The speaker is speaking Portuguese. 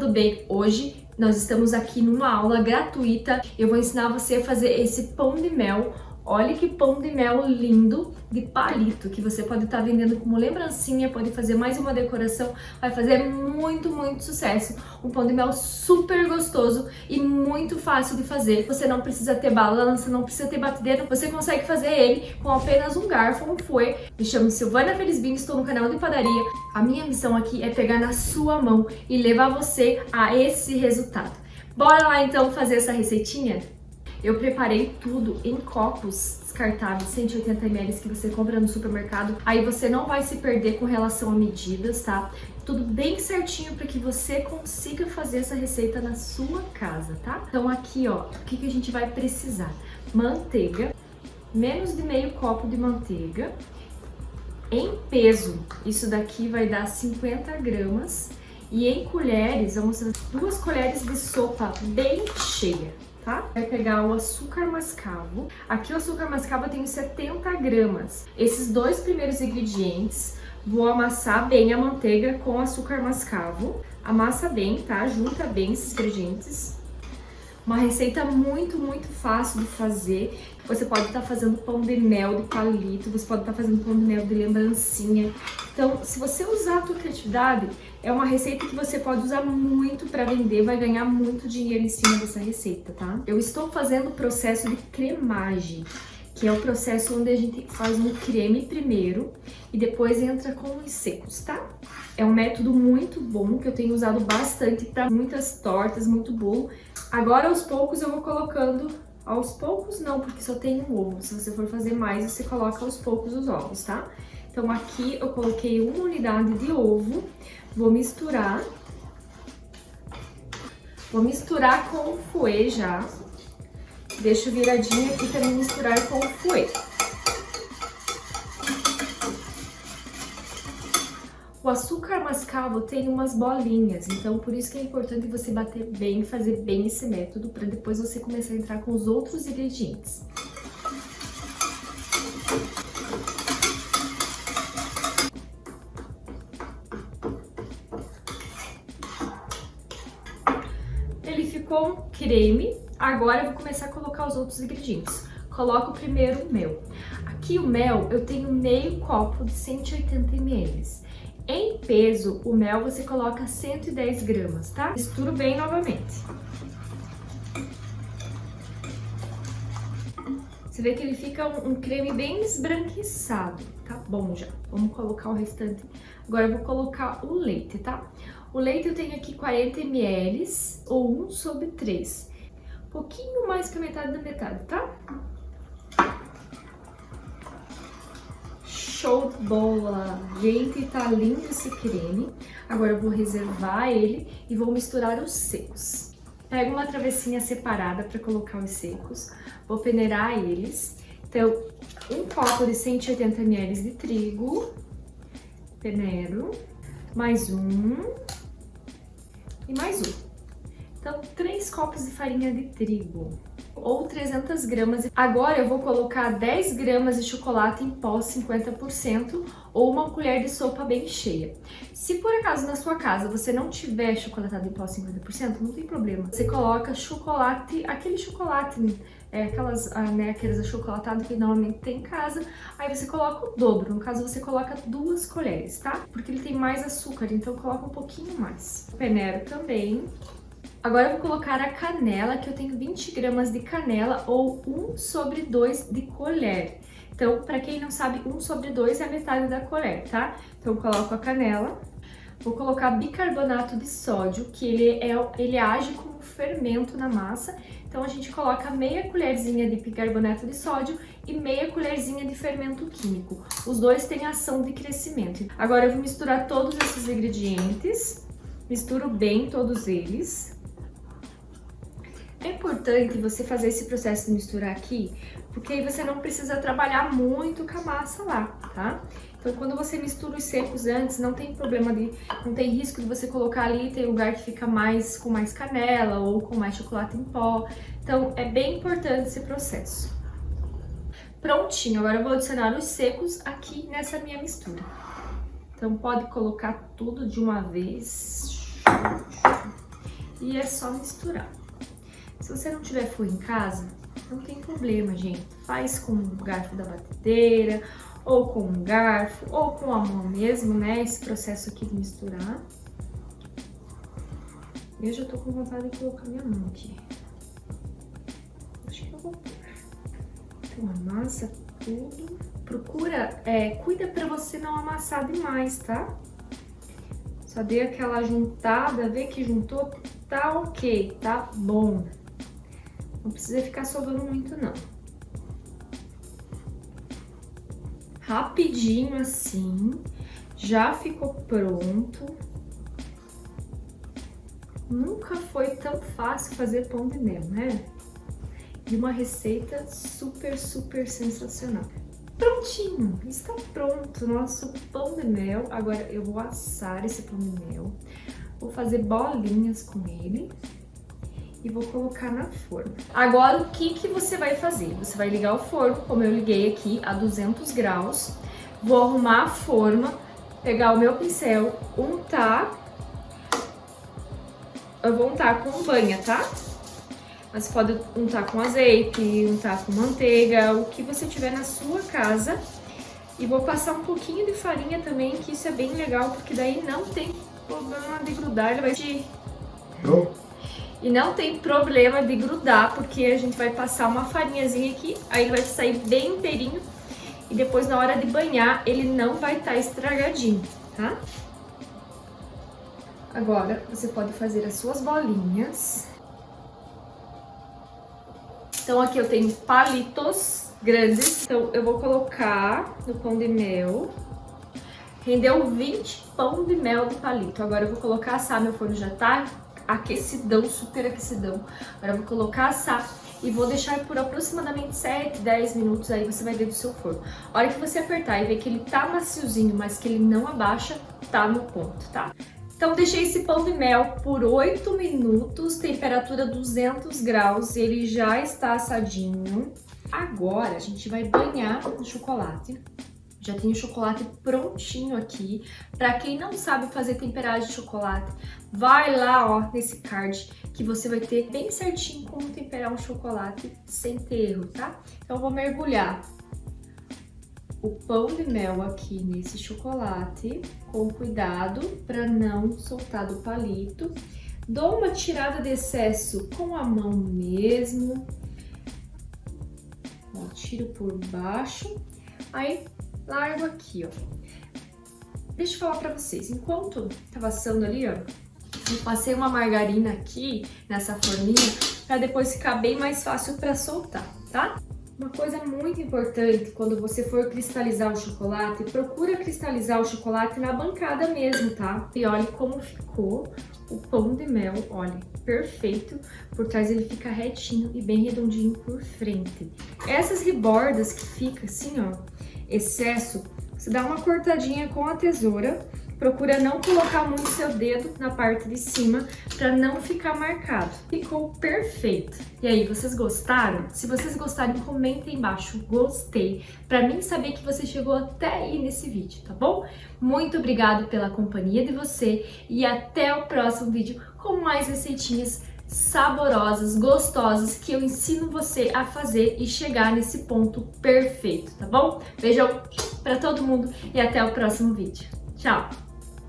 tudo bem? Hoje nós estamos aqui numa aula gratuita. Eu vou ensinar você a fazer esse pão de mel. Olha que pão de mel lindo de palito, que você pode estar vendendo como lembrancinha, pode fazer mais uma decoração, vai fazer muito sucesso. Um pão de mel super gostoso e muito fácil de fazer. Você não precisa ter balança, não precisa ter batedeira, você consegue fazer ele com apenas um garfo, um fouet. Me chamo Silvana Felizbinho, estou no canal de padaria. A minha missão aqui é pegar na sua mão e levar você a esse resultado. Bora lá então fazer essa receitinha? Eu preparei tudo em copos descartáveis, 180 ml que você compra no supermercado. Aí você não vai se perder com relação a medidas, tá? Tudo bem certinho para que você consiga fazer essa receita na sua casa, tá? Então aqui, ó, o que a gente vai precisar? Manteiga, menos de meio copo de manteiga. Em peso, isso daqui vai dar 50 gramas. E em colheres, vamos fazer 2 colheres de sopa bem cheia. Tá? Vai pegar o açúcar mascavo. Aqui o açúcar mascavo eu tenho 70 gramas. Esses 2 primeiros ingredientes, vou amassar bem a manteiga com açúcar mascavo. Amassa bem, tá? Junta bem esses ingredientes. Uma receita muito fácil de fazer. Você pode estar fazendo pão de mel de palito, você pode estar fazendo pão de mel de lembrancinha. Então, se você usar a tua criatividade, é uma receita que você pode usar muito para vender, vai ganhar muito dinheiro em cima dessa receita, tá? Eu estou fazendo o processo de cremagem, que é o processo onde a gente faz um creme primeiro e depois entra com os secos, tá? É um método muito bom que eu tenho usado bastante para muitas tortas, muito bolo. Agora, aos poucos, eu vou colocando... Aos poucos não, porque só tem um ovo. Se você for fazer mais, você coloca aos poucos os ovos, tá? Então aqui eu coloquei 1 unidade de ovo. Vou misturar. Vou misturar com o fouet já. Deixo viradinho aqui para me misturar com o fouet. O açúcar mascavo tem umas bolinhas, então por isso que é importante você bater bem, fazer bem esse método, para depois você começar a entrar com os outros ingredientes. Ele ficou um creme, agora eu vou começar a colocar os outros ingredientes. Coloco primeiro o mel. Aqui o mel eu tenho meio copo de 180 ml. Em peso, o mel você coloca 110 gramas, tá? Misturo bem novamente. Você vê que ele fica um creme bem esbranquiçado, tá bom já. Vamos colocar o restante. Agora eu vou colocar o leite, tá? O leite eu tenho aqui 40 ml ou 1/3. Um pouquinho mais que a metade da metade, tá? Show de bola! Gente, tá lindo esse creme. Agora eu vou reservar ele e vou misturar os secos. Pego uma travessinha separada para colocar os secos. Vou peneirar eles. Então, um copo de 180 ml de trigo. Peneiro. Mais um. E mais um. Então, 3 copos de farinha de trigo. Ou 300 gramas. Agora eu vou colocar 10 gramas de chocolate em pó 50% ou uma colher de sopa bem cheia. Se por acaso na sua casa você não tiver chocolatado em pó 50%, não tem problema. Você coloca chocolate, aquele chocolate, aqueles achocolatados que normalmente tem em casa, aí você coloca o dobro. No caso você coloca 2 colheres, tá? Porque ele tem mais açúcar, então coloca um pouquinho mais. Peneiro também. Agora eu vou colocar a canela, que eu tenho 20 gramas de canela ou 1/2 de colher. Então, para quem não sabe, 1/2 é a metade da colher, tá? Então, eu coloco a canela. Vou colocar bicarbonato de sódio, que ele age como fermento na massa. Então, a gente coloca meia colherzinha de bicarbonato de sódio e meia colherzinha de fermento químico. Os dois têm ação de crescimento. Agora, eu vou misturar todos esses ingredientes. Misturo bem todos eles. É importante você fazer esse processo de misturar aqui, porque aí você não precisa trabalhar muito com a massa lá, tá? Então, quando você mistura os secos antes, não tem problema não tem risco de você colocar ali, tem lugar que fica com mais canela ou com mais chocolate em pó. Então, é bem importante esse processo. Prontinho, agora eu vou adicionar os secos aqui nessa minha mistura. Então, pode colocar tudo de uma vez. e é só misturar. Se você não tiver forno em casa, não tem problema, gente. Faz com o garfo da batedeira, ou com um garfo, ou com a mão mesmo, né? Esse processo aqui de misturar. Eu já tô com vontade de colocar minha mão aqui. Acho que eu vou pôr. Então, amassa tudo. Procura, cuida pra você não amassar demais, tá? Só dê aquela juntada, vê que juntou, tá ok, tá bom. Não precisa ficar sovando muito, não. Rapidinho assim, já ficou pronto. Nunca foi tão fácil fazer pão de mel, né? E uma receita super, super sensacional. Prontinho, está pronto o nosso pão de mel. Agora eu vou assar esse pão de mel, vou fazer bolinhas com ele e vou colocar na forma. Agora o que você vai fazer? Você vai ligar o forno, como eu liguei aqui, a 200 graus. Vou arrumar a forma, pegar o meu pincel, untar. Eu vou untar com banha, tá? Mas você pode untar com azeite, untar com manteiga, o que você tiver na sua casa. E vou passar um pouquinho de farinha também, que isso é bem legal, porque daí não tem problema de grudar, ele vai te... E não tem problema de grudar, porque a gente vai passar uma farinhazinha aqui, aí ele vai sair bem inteirinho. E depois na hora de banhar, ele não vai estar estragadinho, tá? Agora, você pode fazer as suas bolinhas. Então, aqui eu tenho palitos grandes. Então, eu vou colocar no pão de mel. Rendeu 20 pão de mel de palito. Agora, eu vou colocar assar. Meu forno já tá aquecidão, super aquecidão. Agora, eu vou colocar assar e vou deixar por aproximadamente 7, 10 minutos. Aí, você vai ver do seu forno. A hora que você apertar e ver que ele tá maciozinho, mas que ele não abaixa, tá no ponto, tá? Então, deixei esse pão de mel por 8 minutos, temperatura 200 graus, ele já está assadinho. Agora, a gente vai banhar o chocolate. Já tem o chocolate prontinho aqui. Para quem não sabe fazer temperagem de chocolate, vai lá, ó, nesse card, que você vai ter bem certinho como temperar um chocolate sem ter erro, tá? Então, eu vou mergulhar o pão de mel aqui nesse chocolate, com cuidado para não soltar do palito. Dou uma tirada de excesso com a mão mesmo. Ó, tiro por baixo. Aí, largo aqui, ó. Deixa eu falar para vocês, enquanto tava assando ali, ó, eu passei uma margarina aqui nessa forminha para depois ficar bem mais fácil para soltar, tá? Uma coisa muito importante, quando você for cristalizar o chocolate, procura cristalizar o chocolate na bancada mesmo, tá? E olha como ficou o pão de mel, olha, perfeito. Por trás ele fica retinho e bem redondinho por frente. Essas rebordas que fica assim, ó, excesso, você dá uma cortadinha com a tesoura. Procura não colocar muito seu dedo na parte de cima para não ficar marcado. Ficou perfeito. E aí, vocês gostaram? Se vocês gostarem, comentem embaixo, gostei, para mim saber que você chegou até aí nesse vídeo, tá bom? Muito obrigado pela companhia de você e até o próximo vídeo com mais receitinhas saborosas, gostosas, que eu ensino você a fazer e chegar nesse ponto perfeito, tá bom? Beijão para todo mundo e até o próximo vídeo. Tchau!